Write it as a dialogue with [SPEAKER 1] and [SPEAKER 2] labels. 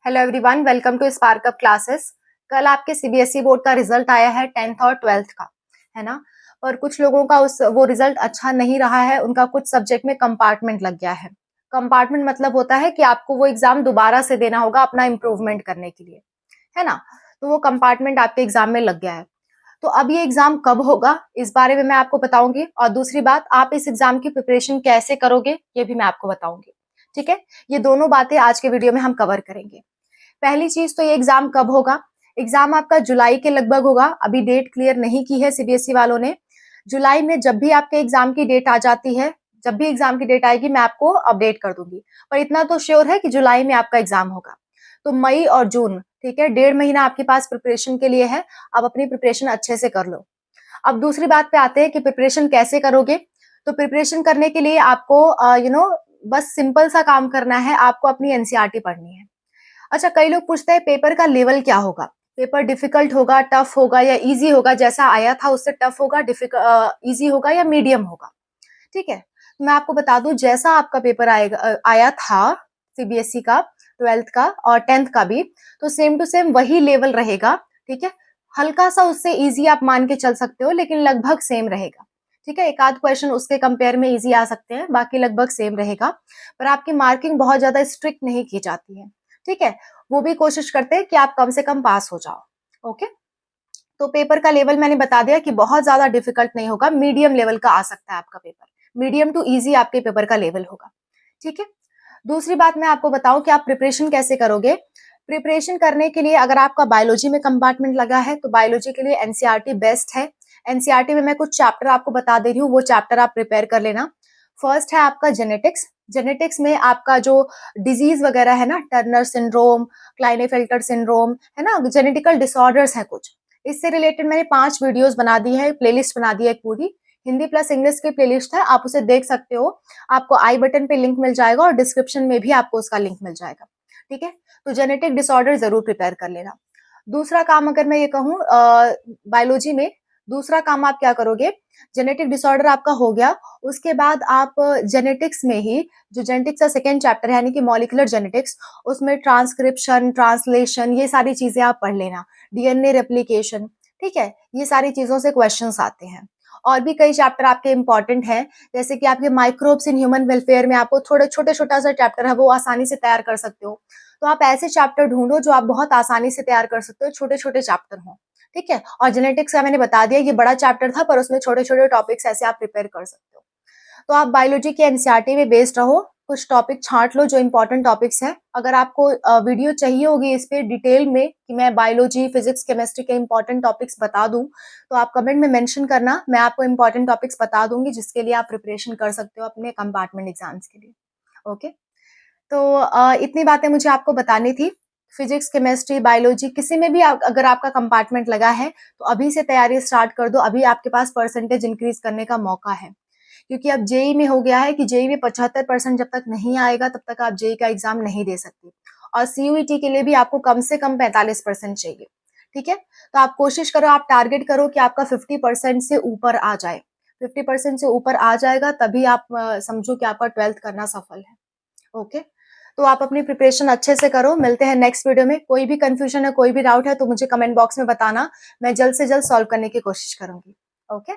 [SPEAKER 1] Hello everyone, welcome to spark up classes. कल आपके CBSE board का रिजल्ट आया है 10th और 12th का, है ना। और कुछ लोगों का वो रिजल्ट अच्छा नहीं रहा है, उनका कुछ सब्जेक्ट में कंपार्टमेंट लग गया है। कंपार्टमेंट मतलब होता है कि आपको वो एग्जाम दोबारा से देना होगा अपना इम्प्रूवमेंट करने के लिए, है ना। तो वो कंपार्टमेंट आपके एग्जाम में लग गया है। तो अब ये एग्जाम कब होगा इस बारे में मैं आपको बताऊंगी, और दूसरी बात, आप इस एग्जाम की प्रिपरेशन कैसे करोगे ये भी मैं आपको बताऊंगी। ठीक है, ये दोनों बातें आज के वीडियो में हम कवर करेंगे। पहली चीज तो ये एग्जाम कब होगा। एग्जाम आपका जुलाई के लगभग होगा, अभी डेट क्लियर नहीं की है सीबीएसई वालों ने। जुलाई में जब भी आपके एग्जाम की डेट आ जाती है, जब भी एग्जाम की डेट आएगी मैं आपको अपडेट कर दूंगी, पर इतना तो श्योर है कि जुलाई में आपका एग्जाम होगा। तो मई और जून, ठीक है, 1.5 महीना आपके पास प्रिपरेशन के लिए है। आप अपनी प्रिपरेशन अच्छे से कर लो। अब दूसरी बात पे आते हैं कि प्रिपरेशन कैसे करोगे। तो प्रिपरेशन करने के लिए आपको बस सिंपल सा काम करना है, आपको अपनी एनसीईआरटी पढ़नी है। अच्छा, कई लोग पूछते हैं पेपर का लेवल क्या होगा, पेपर डिफिकल्ट होगा, टफ होगा या इजी होगा, जैसा आया था उससे टफ होगा, इजी होगा या मीडियम होगा। ठीक है, तो मैं आपको बता दूं, जैसा आपका पेपर आया था सीबीएसई का 12th का और 10th का भी, तो सेम टू सेम वही लेवल रहेगा। ठीक है, हल्का सा उससे इजी आप मान के चल सकते हो, लेकिन लगभग सेम रहेगा। ठीक है, एक आध क्वेश्चन उसके कंपेयर में इजी आ सकते हैं, बाकी लगभग सेम रहेगा। पर आपकी मार्किंग बहुत ज्यादा स्ट्रिक्ट नहीं की जाती है। ठीक है, वो भी कोशिश करते हैं कि आप कम से कम पास हो जाओ। ओके, तो पेपर का लेवल मैंने बता दिया कि बहुत ज्यादा डिफिकल्ट नहीं होगा, मीडियम लेवल का आ सकता है आपका पेपर। मीडियम टू इजी आपके पेपर का लेवल होगा। ठीक है, दूसरी बात मैं आपको बताऊं कि आप प्रिपरेशन कैसे करोगे। प्रिपरेशन करने के लिए अगर आपका बायोलॉजी में कंपार्टमेंट लगा है तो बायोलॉजी के लिए एनसीईआरटी बेस्ट है। एनसीईआरटी में मैं कुछ चैप्टर आपको बता दे रही हूँ, वो चैप्टर आप प्रिपेयर कर लेना। फर्स्ट है आपका जेनेटिक्स। जेनेटिक्स में आपका जो डिजीज वगैरह है ना, टर्नर सिंड्रोम, क्लाइनेफेल्टर सिंड्रोम, है ना, जेनेटिकल डिसऑर्डर्स है कुछ, इससे रिलेटेड मैंने 5 वीडियोस बना दी है, प्लेलिस्ट बना दी है पूरी। हिंदी प्लस इंग्लिश की प्लेलिस्ट है, आप उसे देख सकते हो। आपको आई बटन पे लिंक मिल जाएगा और डिस्क्रिप्शन में भी आपको उसका लिंक मिल जाएगा। ठीक है, तो जेनेटिक डिसऑर्डर जरूर प्रिपेयर कर लेना। दूसरा काम अगर मैं ये कहूँ बायोलॉजी में, दूसरा काम आप क्या करोगे, जेनेटिक डिसऑर्डर आपका हो गया, उसके बाद आप जेनेटिक्स में ही, जो जेनेटिक्स का सेकेंड चैप्टर है यानी कि मॉलिक्यूलर जेनेटिक्स, उसमें ट्रांसक्रिप्शन, ट्रांसलेशन, ये सारी चीजें आप पढ़ लेना, डीएनए रेप्लिकेशन। ठीक है, ये सारी चीजों से क्वेश्चंस आते हैं। और भी कई चैप्टर आपके इंपॉर्टेंट हैं, जैसे कि आपके माइक्रोब्स इन ह्यूमन वेलफेयर में आपको थोड़े छोटा सा चैप्टर है, वो आसानी से तैयार कर सकते हो। तो आप ऐसे चैप्टर ढूंढो जो आप बहुत आसानी से तैयार कर सकते हो, छोटे छोटे चैप्टर हो। ठीक है, और जेनेटिक्स का मैंने बता दिया, ये बड़ा चैप्टर था पर उसमें छोटे छोटे टॉपिक्स ऐसे आप प्रिपेयर कर सकते हो। तो आप बायोलॉजी के एनसीईआरटी में बेस्ड रहो, कुछ टॉपिक छांट लो जो इंपॉर्टेंट टॉपिक्स हैं। अगर आपको वीडियो चाहिए होगी इस पे डिटेल में कि मैं बायोलॉजी, फिजिक्स, केमिस्ट्री के इंपॉर्टेंट टॉपिक्स बता दूं, तो आप कमेंट में मेंशन करना, मैं आपको इंपॉर्टेंट टॉपिक्स बता दूंगी जिसके लिए आप प्रिपरेशन कर सकते हो अपने कंपार्टमेंट एग्जाम्स के लिए। ओके, तो इतनी बातें मुझे आपको बतानी थी। फिजिक्स, केमिस्ट्री, बायोलॉजी, किसी में भी अगर आपका कंपार्टमेंट लगा है तो अभी से तैयारी स्टार्ट कर दो, अभी आपके पास परसेंटेज इंक्रीज करने का मौका है। क्योंकि अब जेई में हो गया है कि जेई में 75% जब तक नहीं आएगा तब तक आप जेई का एग्जाम नहीं दे सकते, और सीयूईटी के लिए भी आपको कम से कम 45% चाहिए। ठीक है, तो आप कोशिश करो, आप टारगेट करो कि आपका 50% से ऊपर आ जाए। 50% से ऊपर आ जाएगा तभी आप समझो कि आपका 12th करना सफल है। ओके, तो आप अपनी प्रिपरेशन अच्छे से करो। मिलते हैं नेक्स्ट वीडियो में। कोई भी कंफ्यूजन है, कोई भी डाउट है तो मुझे कमेंट बॉक्स में बताना, मैं जल्द से जल्द सॉल्व करने की कोशिश करूंगी। ओके।